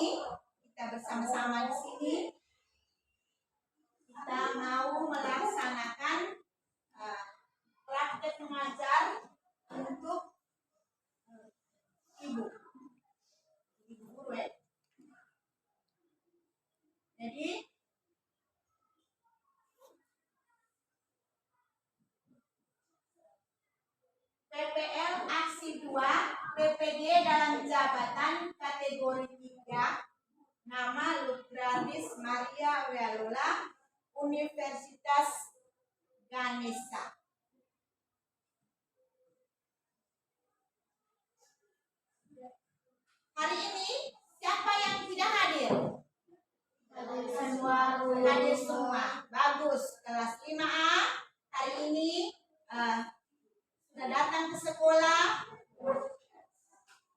ini kita bersama-sama di sini kita mau melaksanakan praktek mengajar untuk ibu guru ya. Jadi PPL aksi 2 PPD dalam jabatan kategori 3 nama Lutralis Maria Wealola Universitas Ganesha. Hari ini siapa yang tidak hadir? Hadir semua. Bagus. Kelas 5A hari ini sudah datang ke sekolah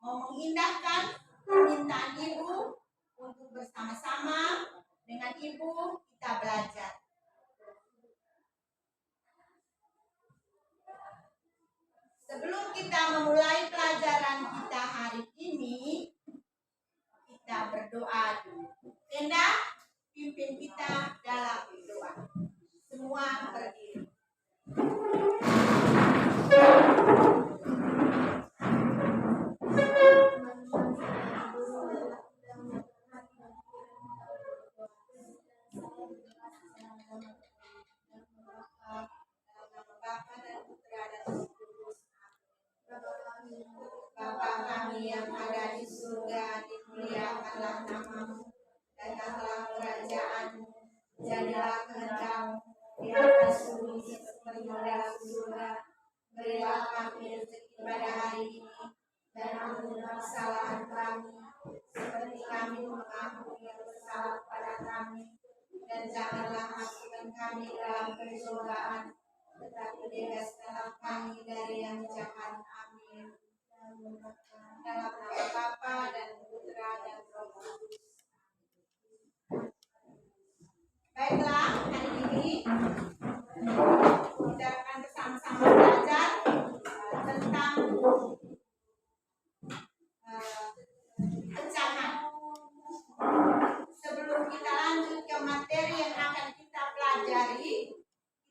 mau mengindahkan permintaan ibu untuk bersama-sama dengan ibu kita belajar. Sebelum kita memulai pelajaran kita hari ini, kita berdoa dulu. Tenda, pimpin kita dalam doa. Semua berdiri. Bapa kami yang ada di surga, dimuliakanlah namamu, datanglah kerajaanmu, jadilah kehendak-mu di atas bumi seperti di dalam surga. Berilah kami rezeki pada hari ini, dan ampunilah kesalahan kami, seperti kami mengampuni yang bersalah pada kami, dan janganlah masukkan kami dalam pencobaan, tetapi bebaskanlah kami dari yang jahat. Amin. Dalam nama Bapa dan Putra dan Roh Kudus. Baiklah, hari ini kita akan bersama-sama belajar tentang pecahan. Sebelum kita lanjut ke materi yang akan kita pelajari,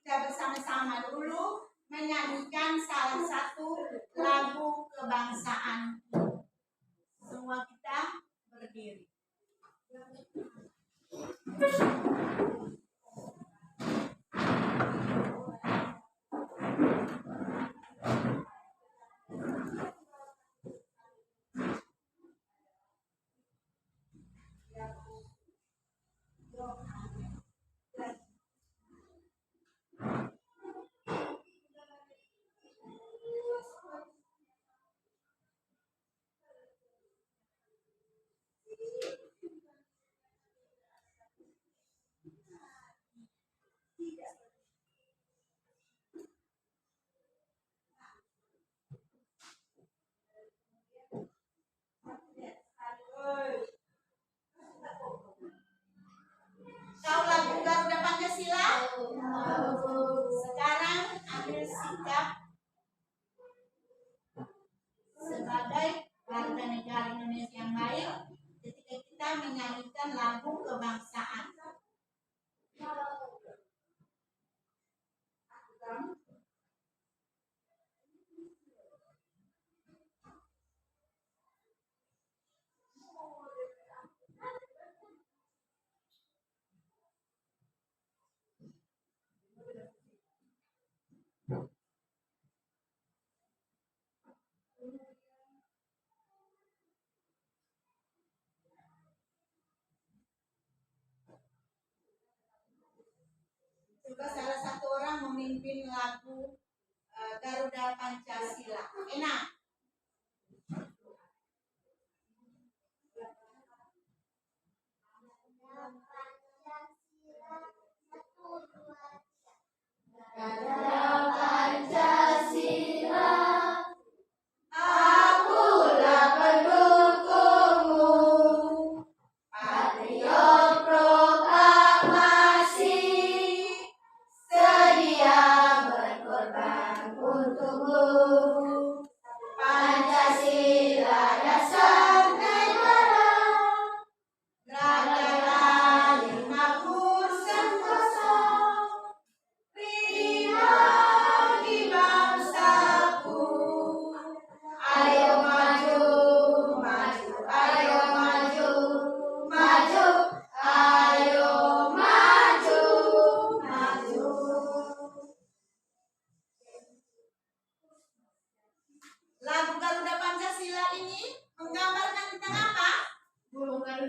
kita bersama-sama dulu menyanyikan salah satu lagu kebangsaan. Semua kita berdiri. Tahu lagu Garuda Pancasila? Sekarang ambil sikap sebagai warga negara Indonesia yang baik ketika kita menyanyikan lagu kebangsaan. Coba salah satu orang memimpin lagu Garuda Pancasila. Enak. Garuda Pancasila, akulah pendukungmu, patriot proklamasi, sedia berkorban untukmu.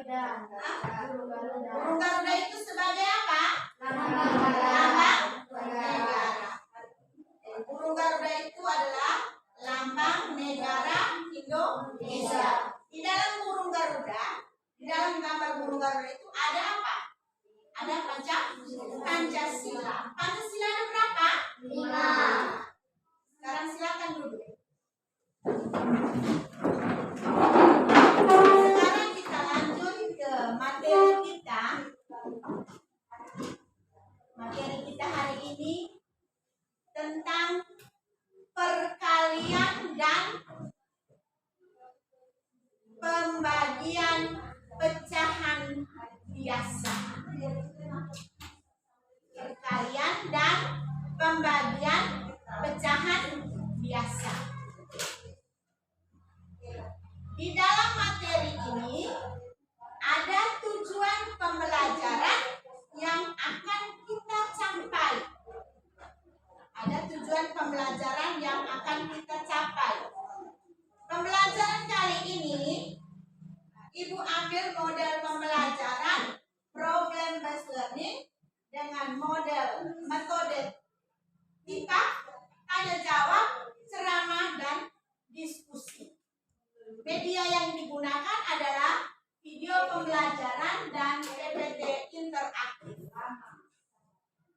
Burung Garuda itu sebagai apa? Lambang negara. Burung Garuda itu adalah lambang negara Indonesia. Di dalam burung Garuda, di dalam gambar burung Garuda itu ada apa? Ada Pancasila. Pancasila ada berapa? 5. Sekarang silakan duduk. Sekarang kita lanjut ke materi kita. Materi kita hari ini tentang perkalian dan pembagian pecahan biasa. Perkalian dan pembagian pecahan biasa. Di dalam materi ini ada tujuan pembelajaran yang akan kita capai. Ada tujuan pembelajaran yang akan kita capai. Pembelajaran kali ini, Ibu ambil model pembelajaran problem based learning dengan model metode TIPA, tanya jawab, ceramah, dan diskusi. Media yang digunakan adalah video pembelajaran dan PPT interaktif.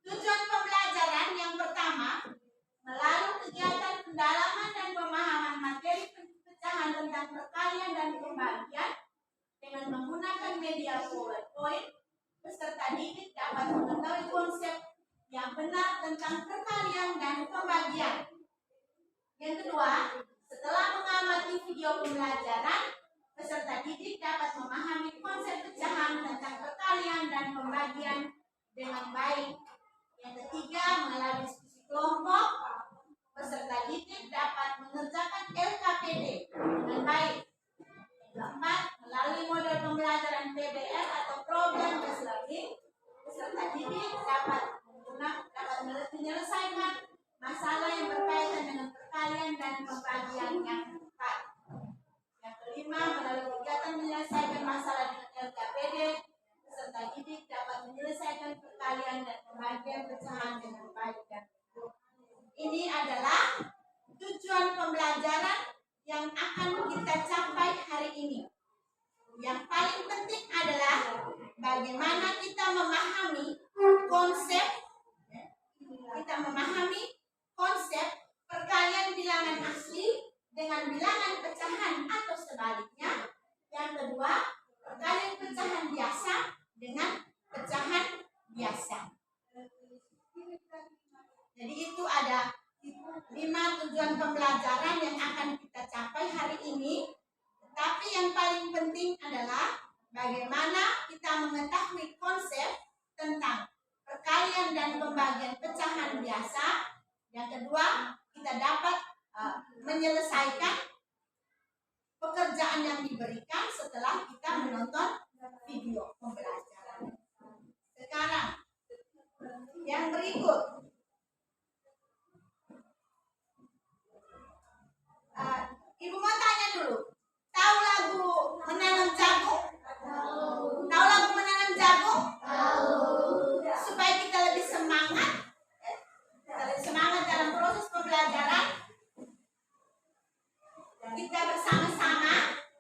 Tujuan pembelajaran yang pertama, melalui kegiatan pendalaman dan pemahaman materi pecahan tentang perkalian dan pembagian dengan menggunakan media PowerPoint, peserta didik dapat mengetahui konsep yang benar tentang perkalian dan pembagian. Yang kedua, setelah mengamati video pembelajaran, peserta didik dapat memahami konsep pecahan tentang perkalian dan pembagian dengan baik. Yang ketiga, melalui diskusi kelompok, peserta didik dapat mengerjakan LKPD dengan baik. Yang keempat, melalui model pembelajaran PBL atau Problem Based Learning, peserta didik dapat menyelesaikan masalah yang berkaitan dengan perkalian dan pembagian yang tepat. Yang kelima, melalui kegiatan menyelesaikan masalah dengan LKPD, peserta didik dapat menyelesaikan perkalian dan pembagian pecahan dengan baik dan benar. Ini adalah tujuan pembelajaran yang akan kita capai hari ini. Yang paling penting adalah bagaimana kita memahami konsep perkalian bilangan asli dengan bilangan pecahan atau sebaliknya. Yang kedua, perkalian pecahan biasa dengan pecahan biasa. Jadi itu ada 5 tujuan pembelajaran yang akan kita capai hari ini. Tetapi yang paling penting adalah bagaimana kita mengetahui konsep tentang perkalian dan pembagian pecahan biasa. Yang kedua, kita dapat menyelesaikan pekerjaan yang diberikan setelah kita menonton video pembelajaran. Sekarang, yang berikut. Ibu mau tanya dulu. Tahu lagu Menanam Jagung? Tahu lagu Menanam Jagung? Supaya kita lebih semangat dalam proses pembelajaran, kita bersama-sama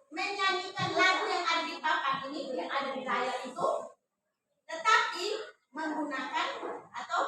menyanyikan lagu yang ada di papan ini, yang ada di layar itu, tetapi menggunakan atau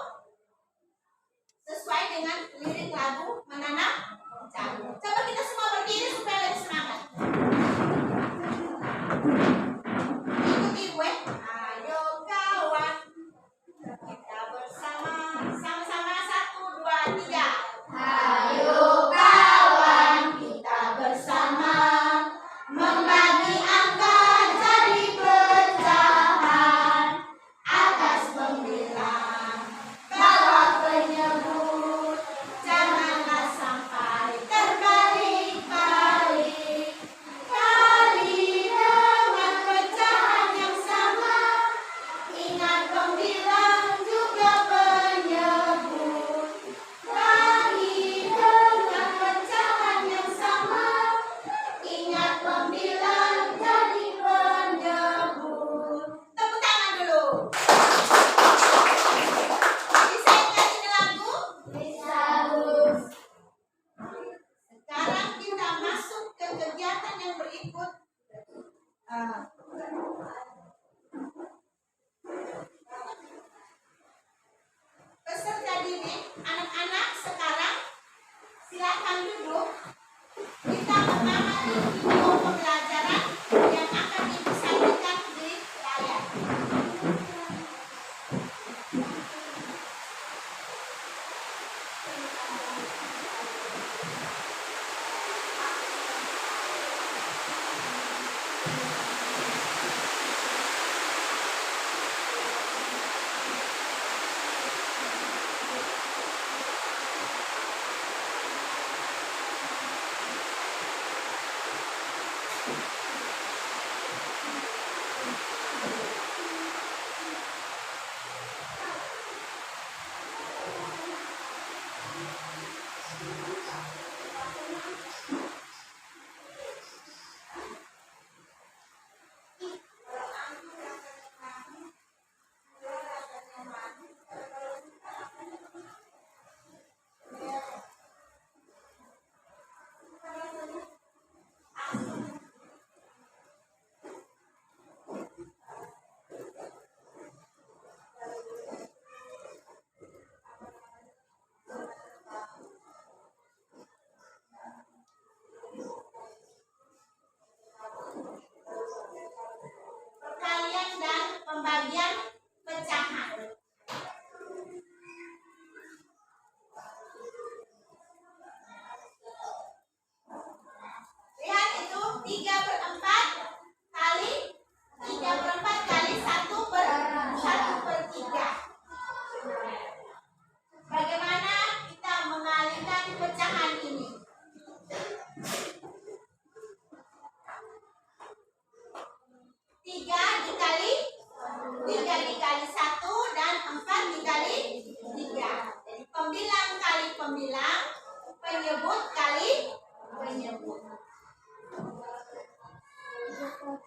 pembagian pecahan. Lihat itu 3/4 kali 3/4 kali 1/3. Bagaimana kita mengalihkan pecahan ini? 3 dikali 1 dan 4 dikali 3. Jadi pembilang kali pembilang, penyebut kali penyebut.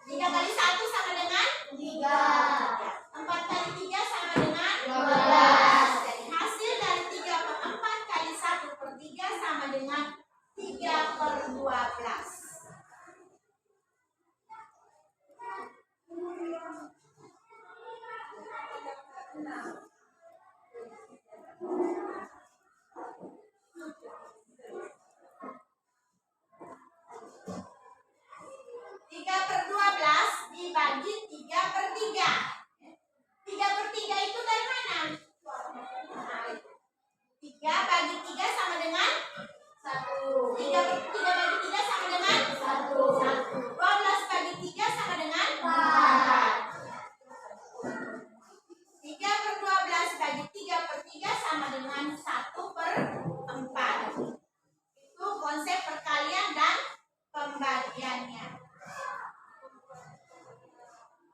3 kali 1 sama dengan 3. 4 kali 3 sama dengan 12. Jadi hasil dari 3/4 kali 1/3 sama dengan 3/12. Dibagi 3/3. 3/3 itu dari mana? 3 bagi 3 sama dengan 1. 3 bagi 3 sama dengan 1. 12 bagi 3 sama dengan 4. 3/12 bagi 3/3 sama dengan 1/4. Itu konsep perkalian dan pembagiannya.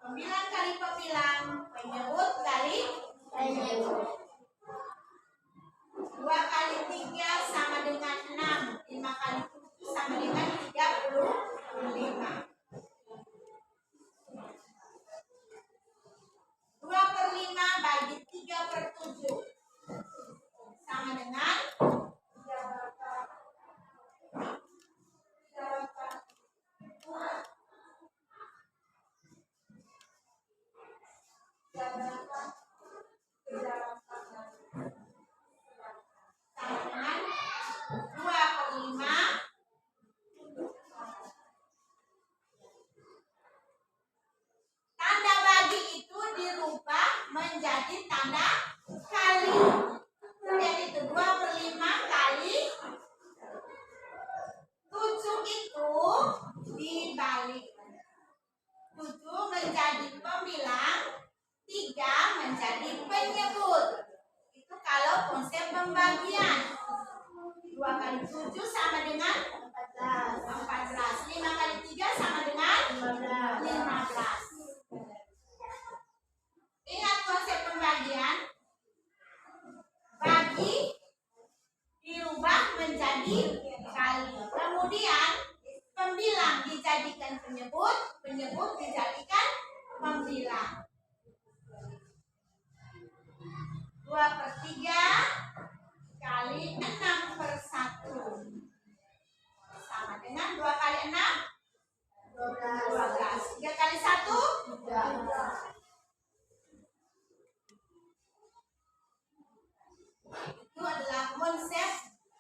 Pembilang kali pembilang, penyebut kali penyebut. 2 kali 3 sama dengan 6. 5 kali 7 sama dengan 35. 2/5 bagi 3/7 sama dengan 2/5. Tanda bagi itu dirubah menjadi tanda kali. Jadi itu 2/5 kali 7 itu dibalik. 7 menjadi pembilang, 3 menjadi penyebut. Itu kalau konsep pembagian. 2 kali 7 sama dengan 14. 5 kali 3 sama dengan 15. Ingat konsep pembagian. Bagi dirubah menjadi kali. Kemudian pembilang dijadikan penyebut, penyebut dijadikan pembilang. 2/3 kali 6/1 sama dengan 2 kali 6 12. 3 kali 1 3. Itu adalah konsep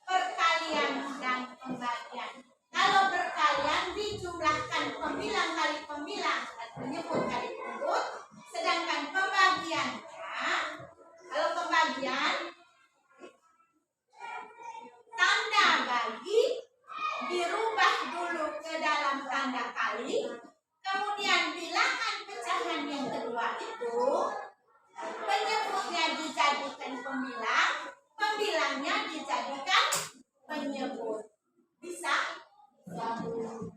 perkalian dan pembagian. Kalau berkalian dijumlahkan pembilang kali pembilang dan penyebut kali penyebut, sedangkan pembagiannya, kalau pembagian tanda bagi dirubah dulu ke dalam tanda kali, kemudian bilangan pecahan yang kedua itu penyebutnya dijadikan pembilang, pembilangnya dijadikan penyebut. Bisa? 12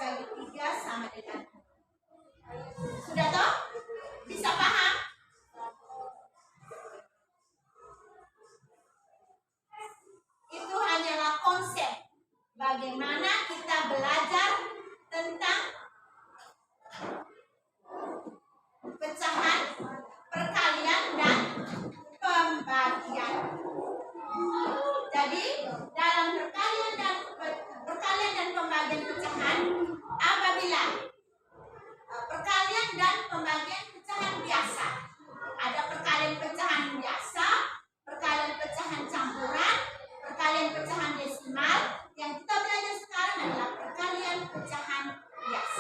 bagi 3 sama dengan. Sudah toh? Bisa paham? Itu hanyalah konsep bagaimana kita belajar tentang pecahan, perkalian, dan pembagian. Jadi dalam perkalian dan pembagian pecahan, apabila perkalian dan pembagian pecahan biasa, ada perkalian pecahan biasa, perkalian pecahan campuran, perkalian pecahan desimal. Yang kita belajar sekarang adalah perkalian pecahan biasa.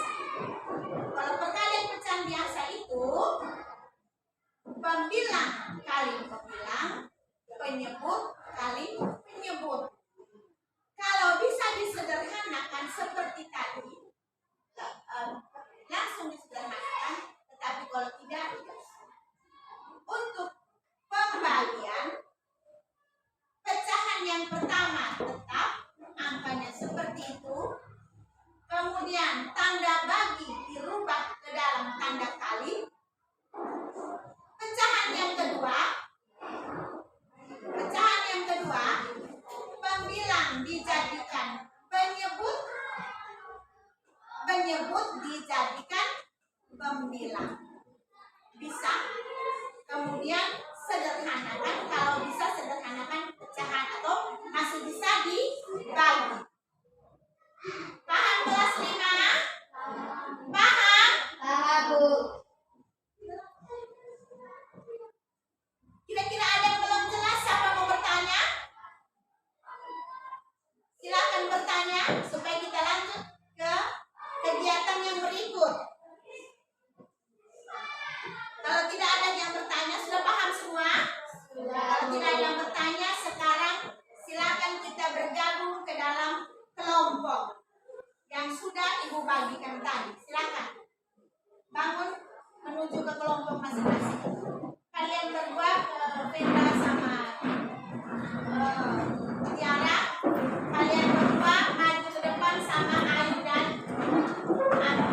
Kemudian tanda bagi dirubah ke dalam tanda kali. Pecahan yang kedua, pembilang dijadikan penyebut, dijadikan pembilang. Bisa. Kemudian sederhanakan, kalau bisa sederhanakan pecahan atau masih bisa dibagi. Paham kelas 5? Paham? Paham, Bu. Kira-kira ada yang belum jelas? Siapa mau bertanya? Silakan bertanya supaya kita lanjut ke kegiatan yang berikut. Kalau tidak ada yang bertanya, sudah paham semua? Kalau tidak ada yang bertanya, sekarang silakan kita bergabung ke dalam kelompok yang sudah Ibu bagikan tadi. Silakan bangun menuju ke kelompok masing-masing. Kalian berdua, Venda sama Tiara, kalian berdua maju ke depan sama Ayu dan Anu.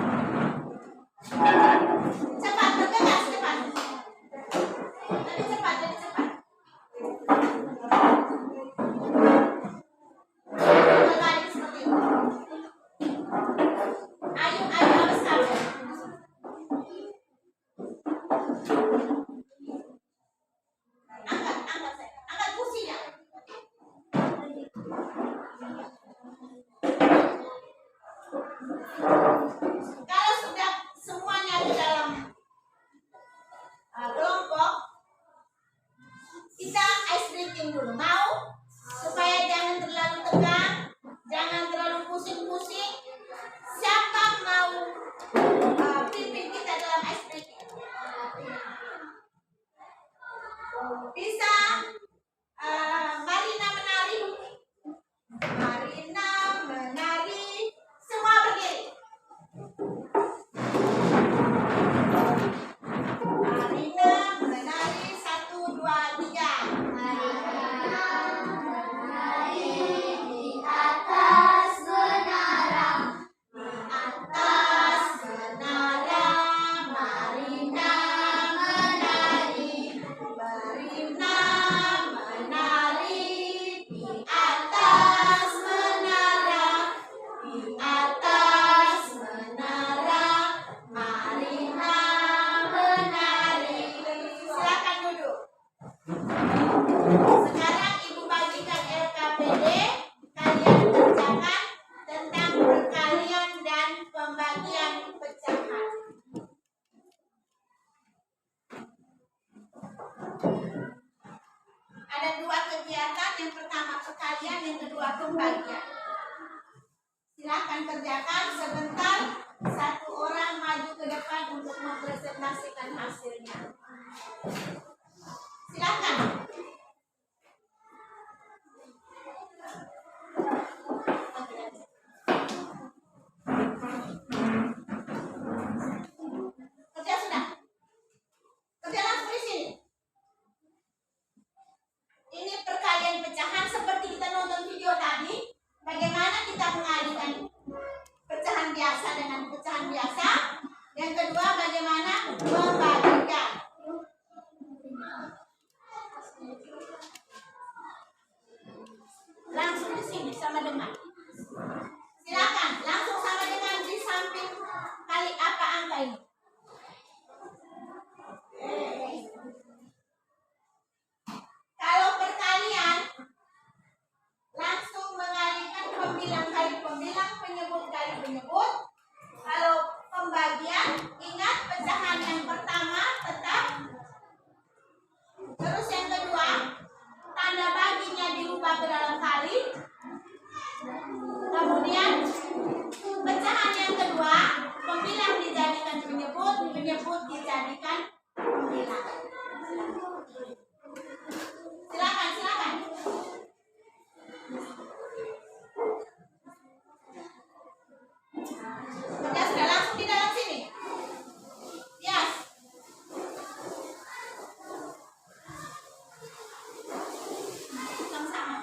Cepat, bergegas cepat. Lebih cepat, lebih cepat. Berbalik seperti itu. Ayu, awas kabel. Angkat kursinya. Kalau sudah semuanya di dalam kelompok, kita ice breaking dulu. Mau? Supaya jangan terlalu tegang, jangan terlalu pusing-pusing. Siapa mau pimpin kita dalam ice breaking? Bisa Marina menari. Marina menari. Semua berdiri. Marina menari 1, 2, 3. Marina menari di atas menara. Di atas menara Marina menari. Marina menari di atas menara. Di atas menara Marina menari. Silakan duduk. Sekarang Ibu bagikan LKPD. Kalian kerjakan tentang perkalian dan pembagian pecahan. Ada 2 kegiatan, yang pertama perkalian, yang kedua pembagian. Silakan kerjakan sebentar. 1 orang maju ke depan untuk mempresentasikan hasilnya. Silakan. Kerja sudah? Kerja langsung di sini. Ini perkalian pecahan seperti kita nonton video tadi. Bagaimana kita mengalihkan pecahan biasa dengan pecahan biasa. Yang kedua, bagaimana membagikan. Langsung di sini sama dengan. Silakan langsung sama dengan di samping kali apa angka ini. Kalau perkalian langsung mengalihkan pembilang kali pembilang, penyebut kali penyebut. Kalau pembagian, ingat pecahan yang pertama tetap. Terus yang kedua, tanda baginya dirubah ke dalam kali. Kemudian pecahan yang kedua, pembilang dijadikan penyebut, penyebut dijadikan pembilang. Silakan, silakan. Kerja sudah langsung di dalam sini. Yes. Sama-sama.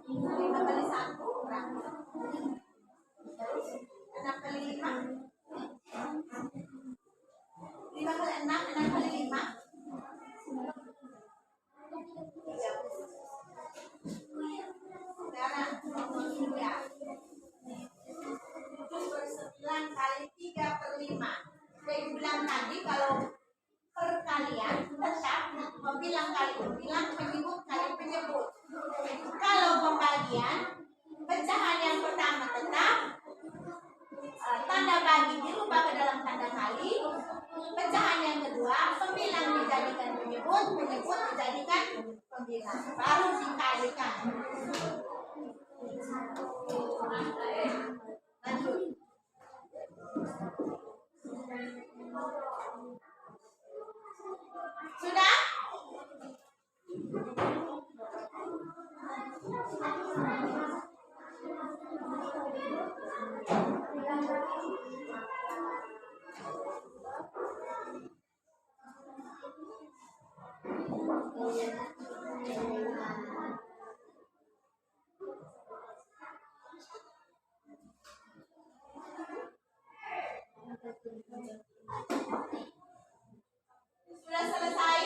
5 kali 1 berapa? Terus 6 kali 5. 5 kali 6, 6 kali 5. Sekarang nomor 3. 7/9 kali 3/5. Saya bilang tadi kalau perkalian tetap pembilang kali pembilang, penyebut kali penyebut. Kalau pembagian, pecahan yang pertama tetap, tanda bagi dirubah ke dalam tanda kali. Pecahan yang kedua, pembilang dijadikan penyebut, penyebut dijadikan pembilang, baru dikalikan. Lanjut. Sudah? Sudah selesai?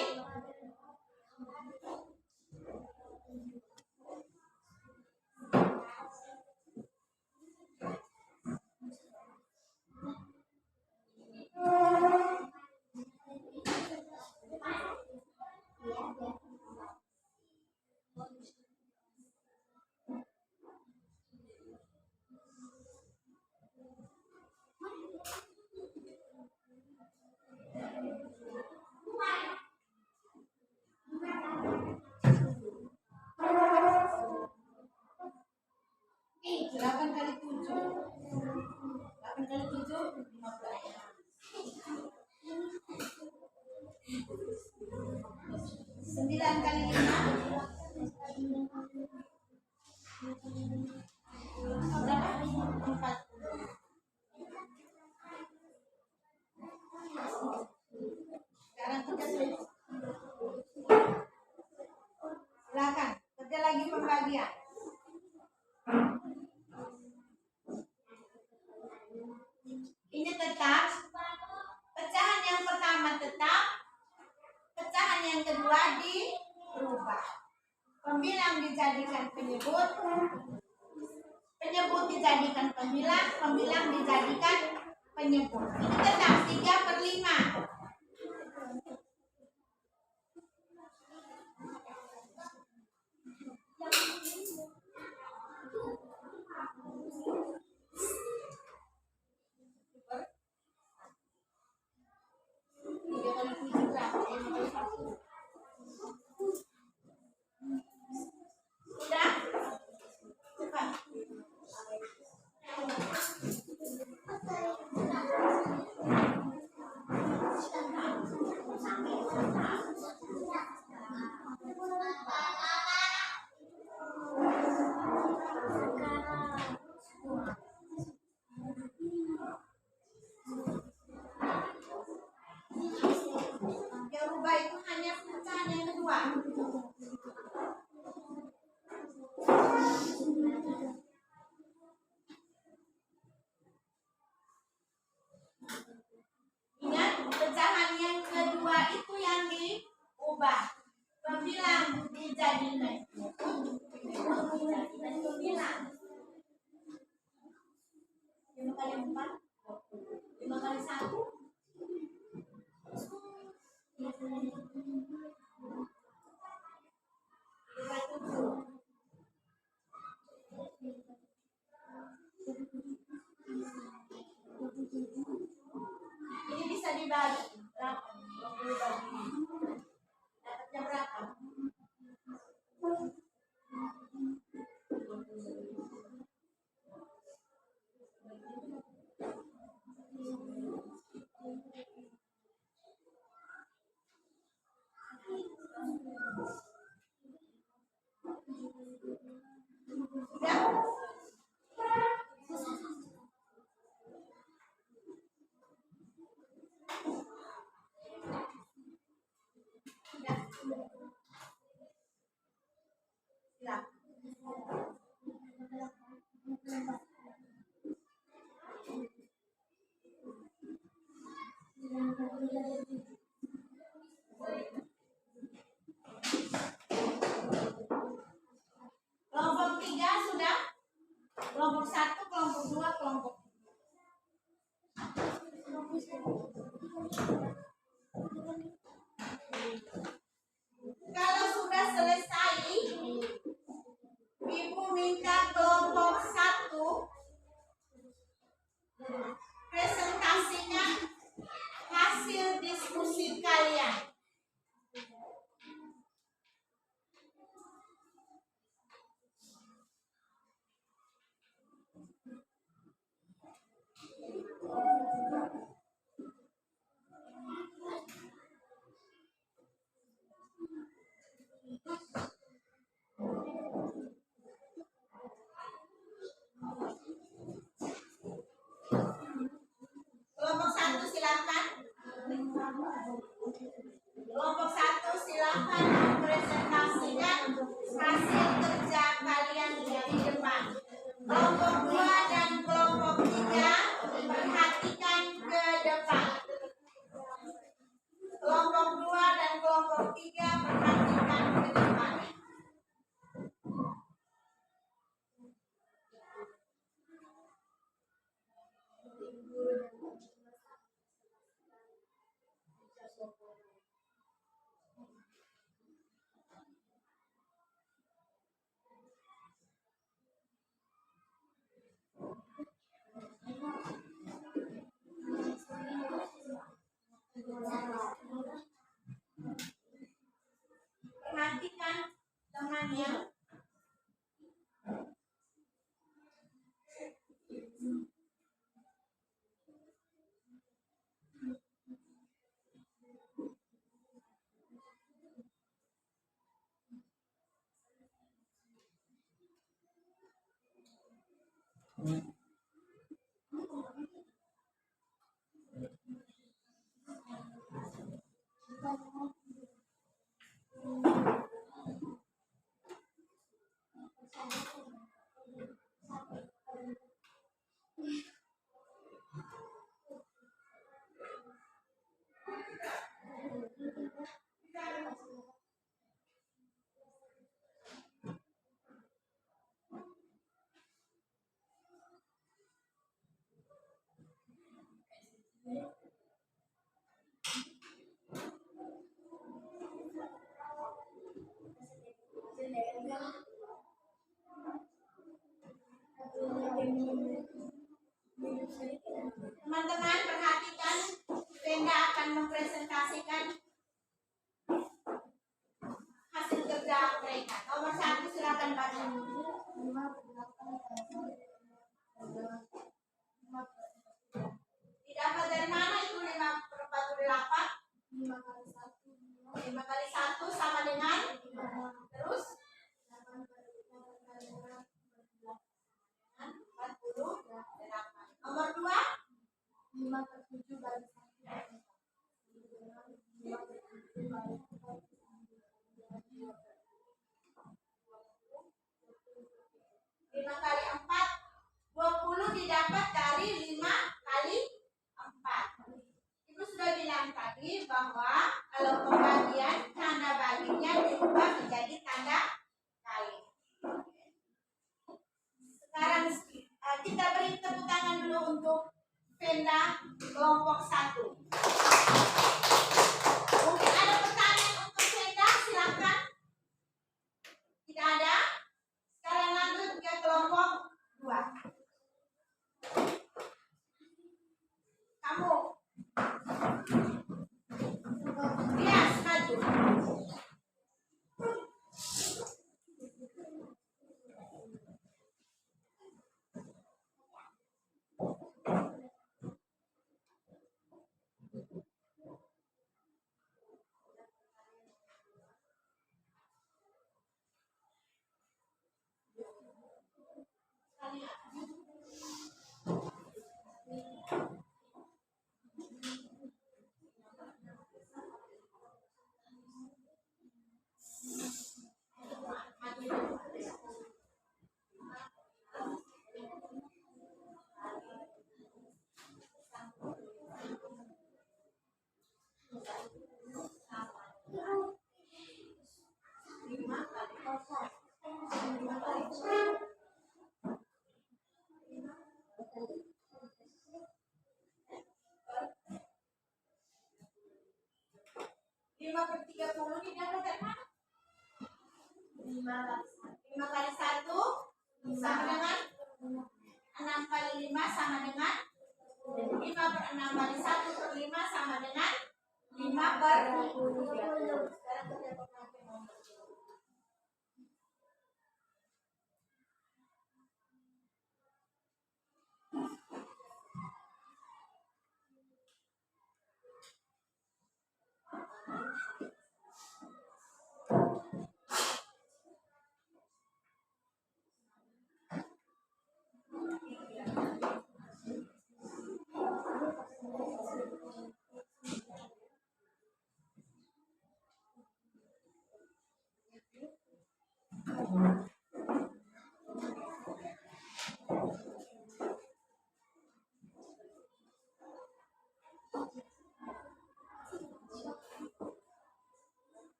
Delapan kali 7. 8 kali 7, 15. 9 kali 5. Berapa? 4. Sekarang kita silakan kerja lagi pembagian. Ini tetap, pecahan yang pertama tetap, pecahan yang kedua dirubah. Pembilang dijadikan penyebut, penyebut dijadikan pembilang, pembilang dijadikan penyebut. Ini tetap 3/5. Sudah? Cepat. Yang rubah itu hanya pecahan yang kedua. Ingat, pecahan yang kedua itu yang diubah. Pembilang dijadikan pembilang. 5 kali 4, 5 kali 1. Ini bisa dibagi berapa? 20 bagi. Dapatnya berapa? Sudah? Silakan. Kelompok 3 sudah. Kelompok 1, kelompok 2, kelompok. Kalau sudah selesai, Ibu minta kelompok 1 presentasikan hasil diskusi kalian. Kelompok 1 silakan. Kelompok 1 silakan presentasikan hasil kerja kalian di depan. Kelompok 2 dan kelompok 3 perhatikan ke depan. Kelompok 2 dan kelompok 3 perhatikan ke depan. Perhatikan temannya. Teman-teman perhatikan, Venda akan mempresentasikan hasil kerja mereka. Nomor 1 silakan baca. Didapat dari mana itu 5/48? 5 kali 1 sama dengan terus 48. Nomor 2 5/7 kali 5 kali 4 20 didapat dari 5 kali 4. Ibu sudah bilang tadi bahwa kalau pembagian tanda baginya diubah menjadi tanda kali. Sekarang kita beri tepuk tangan dulu untuk Venda kelompok 1. Mungkin ada pertanyaan untuk Venda, silakan. Tidak ada? Sekarang lanjut ke kelompok 2. Kamu. Rias, maju. 5/30 ini dapat dari mana? 5 kali 1 sama dengan 6 kali 5 sama dengan 5/6 kali 1/5 sama dengan 5/30.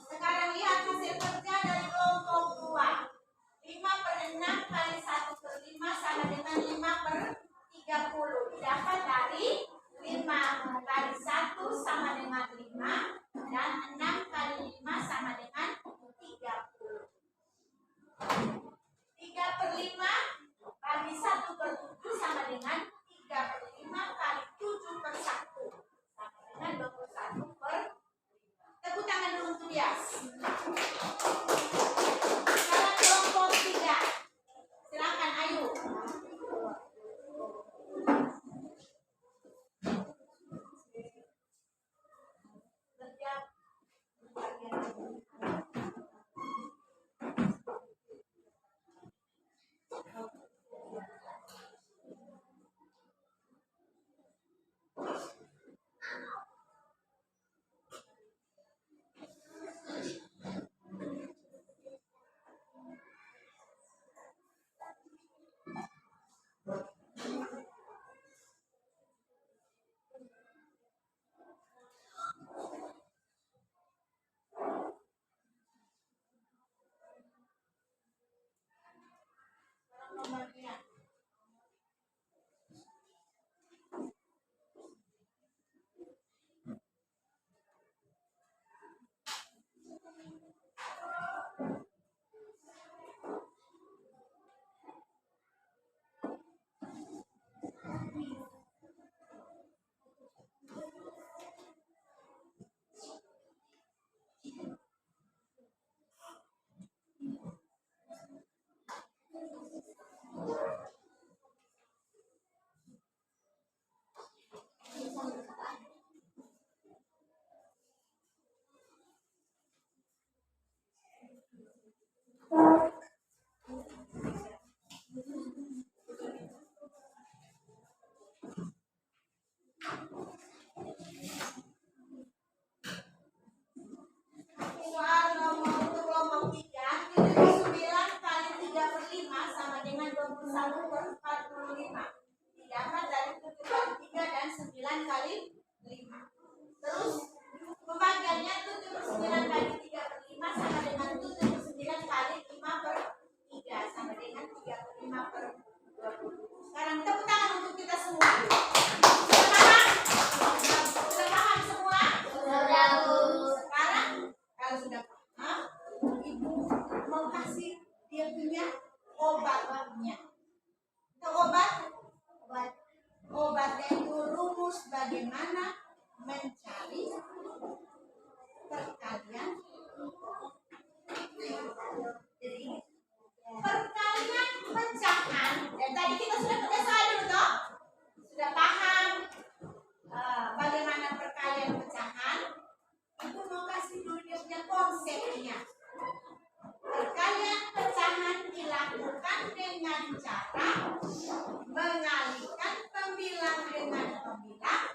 Sekarang lihat hasil kerja dari kelompok 2. 5/6 kali 1/5 sama dengan 5/30. Didapat dari 5 kali 1 sama dengan 5 dan 6 kali 5 sama dengan 30. 3/5 bagi 1/7 sama dengan 3/5 kali 7/1 sama dengan 21/. Tepuk tangan dulu untuk Dias. Sekarang kelompok 3. Silakan Ayu. Setiap pembagian. Soal nomor untuk kelompok 3, 79 kali 3/5 sama dengan 21/45. Didapat dari 7 kali 3 dan 9 kali 5. Terus pembagiannya 79 kali 3/5 sama dengan 79 kali 5/3 sama dengan 35/20. Sekarang tepuk tangan untuk kita semua. Sudah paham? Sudah paham semua? Sekarang kalau sudah paham, Ibu mau kasih dia punya obatnya. Itu obatnya itu rumus bagaimana mencari perkalian. Jadi perkalian pecahan. Dan tadi kita sudah kerja soal dulu toh? Sudah paham bagaimana perkalian pecahan? Ibu mau kasih dulu dia punya konsepnya. Perkalian pecahan dilakukan dengan cara mengalihkan pembilang dengan pembilang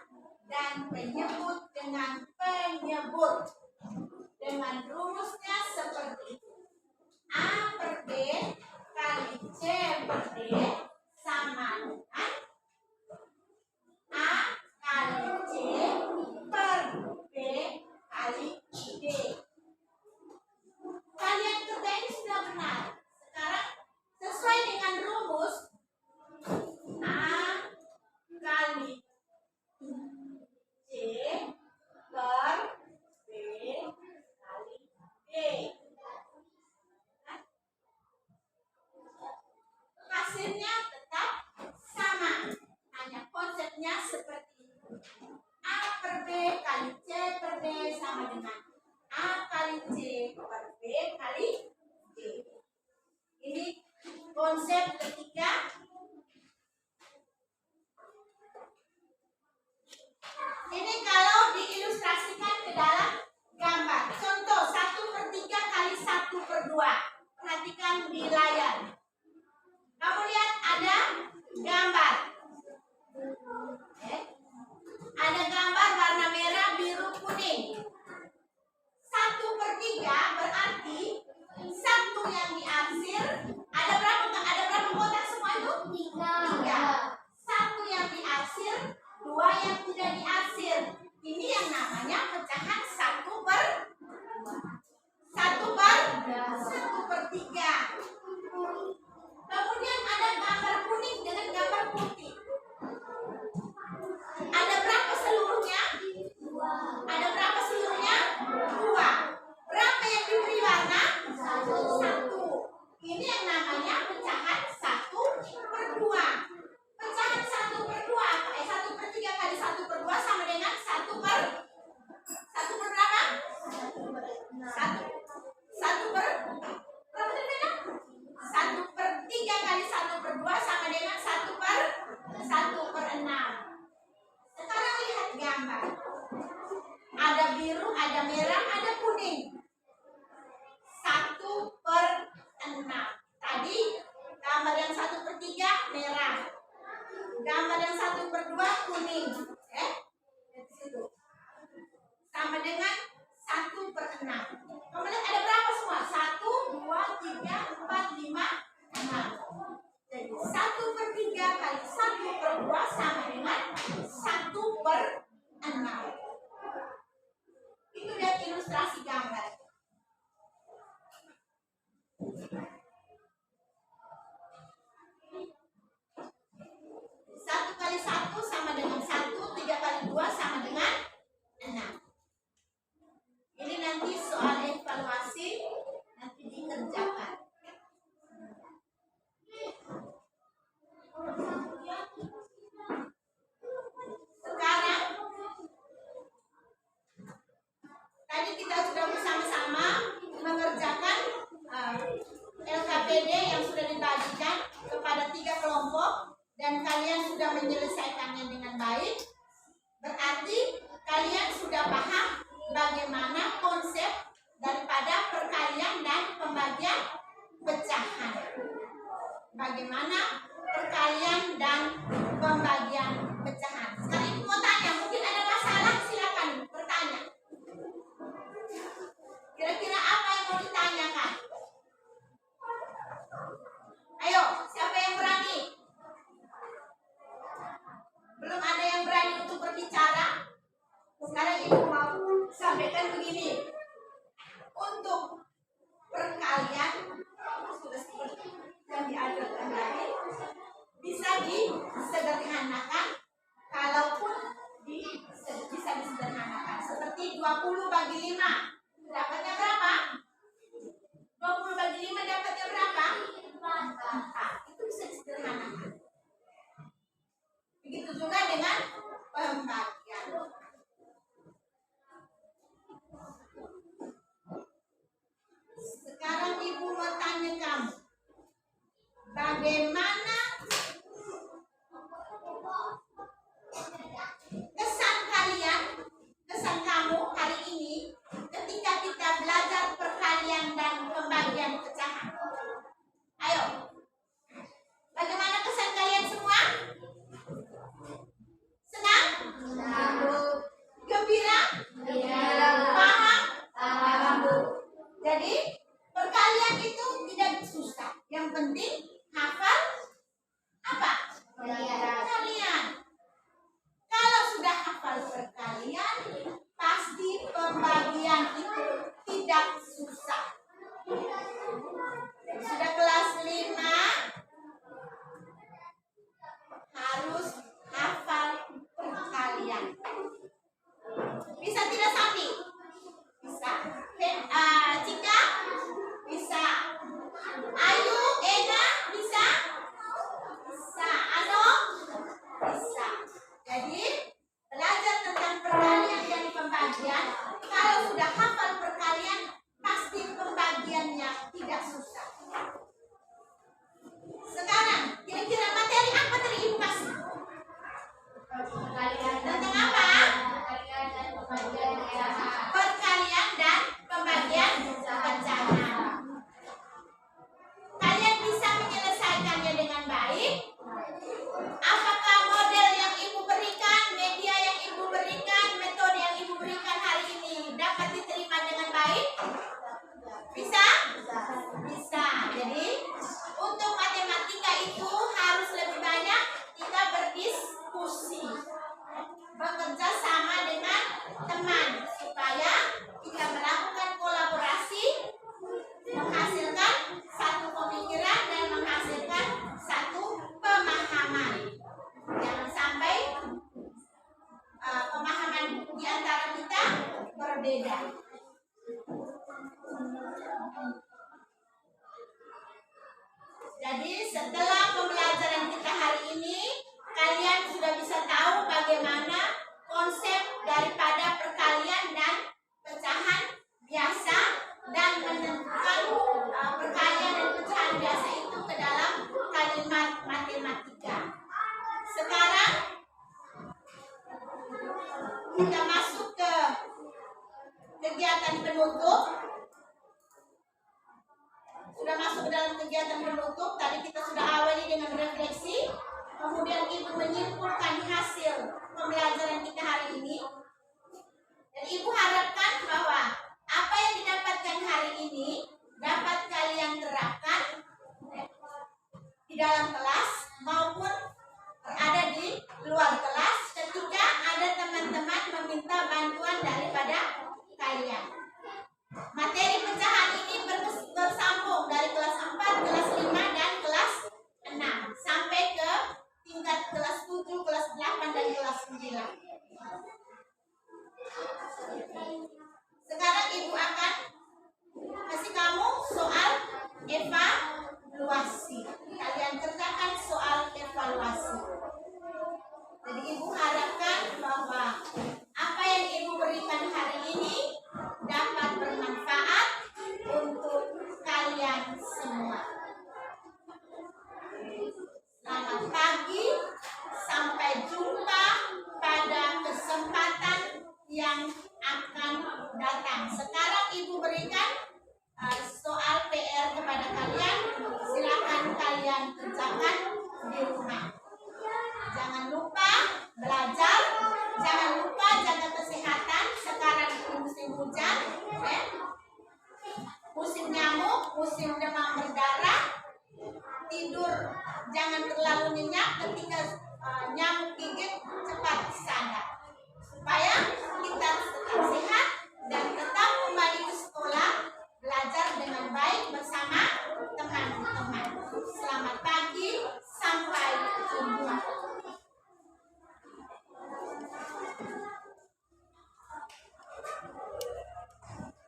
dan penyebut dengan penyebut. Dengan rumusnya seperti itu. A per B kali C per D sama dengan A kali C per B kali D. Kalian kerjain sudah benar. Sekarang sesuai dengan rumus A kali C per B kali D. Ini konsep ketiga. Ini kalau diilustrasikan ke dalam gambar. Contoh 1/3 kali 1/2. Perhatikan di layar. Kamu lihat ada gambar. Ada gambar warna merah, biru, kuning. 1/3 berarti 1 yang diarsir. Ada berapa kotak semua itu? 3. 1 yang diarsir, 2 yang tidak diarsir. Ini yang namanya pecahan 1/3. Kemudian ada gambar kuning dengan gambar putih. Ada berapa seluruhnya? 2. Berapa yang diberi warna? 1. Ini yang namanya pecahan 1/2. Pecahan 1/2 apa? 1/3 kali 1/2 sama dengan 1 per berapa? 1/3 kali 1/2 sama dengan 1/6. Sekarang lihat gambar. Ada biru, ada merah, ada kuning. 1/6. Tadi gambar yang 1/3 merah. Gambar yang 1/2 kuning. Di situ. Sama dengan 1/6. Kemudian ada berapa semua? 1, 2, 3, 4, 5, 6. Jadi 1/3 kali 1/2 sama dengan 1/6. Itu lihat ilustrasi gambar. 1 kali 1 sama dengan 1, 3 kali 2 sama dengan 6. Ini nanti soal evaluasi nanti dikerjakan. Sekarang tadi kita sudah bersama-sama mengerjakan LKPD yang sudah dibagikan kepada 3 kelompok dan kalian sudah menyelesaikannya dengan baik. Berarti kalian sudah paham bagaimana konsep daripada perkalian dan pembagian pecahan. Bagaimana perkalian dan pembagian pecahan. Sekarang ibu mau tanya, mungkin ada masalah, silakan bertanya. Kira-kira apa yang mau ditanyakan? Ayo, siapa yang berani? Belum ada yang berani untuk berbicara? Sekarang ibu mau sampaikan begini. Untuk perkalian sudah seperti yang diajarkan tadi, bisa disederhanakan, kalaupun bisa disederhanakan. Seperti 20 bagi 5 dapatnya berapa? 20 bagi 5 dapatnya berapa? 4. Itu bisa disederhanakan. Begitu juga dengan pembagian. Sekarang ibu mau tanya kamu, bagaimana kesan kamu hari ini ketika kita belajar perkalian dan pembagian pecahan? Ayo, bagaimana kesan kalian semua? Senang? Jadi setelah pembelajaran kita hari ini, kalian sudah bisa tahu bagaimana konsep daripada perkalian dan pecahan biasa dan menentukan perkalian dan pecahan biasa itu ke dalam kalimat matematika. Sekarang kita masuk ke kegiatan penutup. Sudah masuk ke dalam kegiatan penutup. Tadi kita sudah awali dengan refleksi, kemudian Ibu menyimpulkan hasil pembelajaran kita hari ini. Dan Ibu harapkan bahwa apa yang didapatkan hari ini dapat kalian terapkan di dalam kelas maupun berada di luar kelas ketika ada teman-teman meminta bantuan daripada kalian. Materi pecahan ini bersambung dari kelas 4, kelas 5, dan kelas 6 sampai ke tingkat kelas 7, kelas 8, dan kelas 9. Sekarang Ibu akan kasih kamu soal evaluasi. Kalian kerjakan soal evaluasi. Jadi Ibu harapkan bahwa apa yang Ibu berikan hari ini dapat bermanfaat untuk kalian semua. Selamat pagi, sampai jumpa pada kesempatan yang akan datang. Sekarang Ibu berikan soal PR kepada kalian. Silakan kalian kerjakan di rumah. Jangan lupa belajar, jangan lupa jaga kesehatan. Sekarang musim hujan, musim nyamuk, musim demam berdarah. Tidur jangan terlalu nyenyak, ketika nyamuk gigit cepat sadar.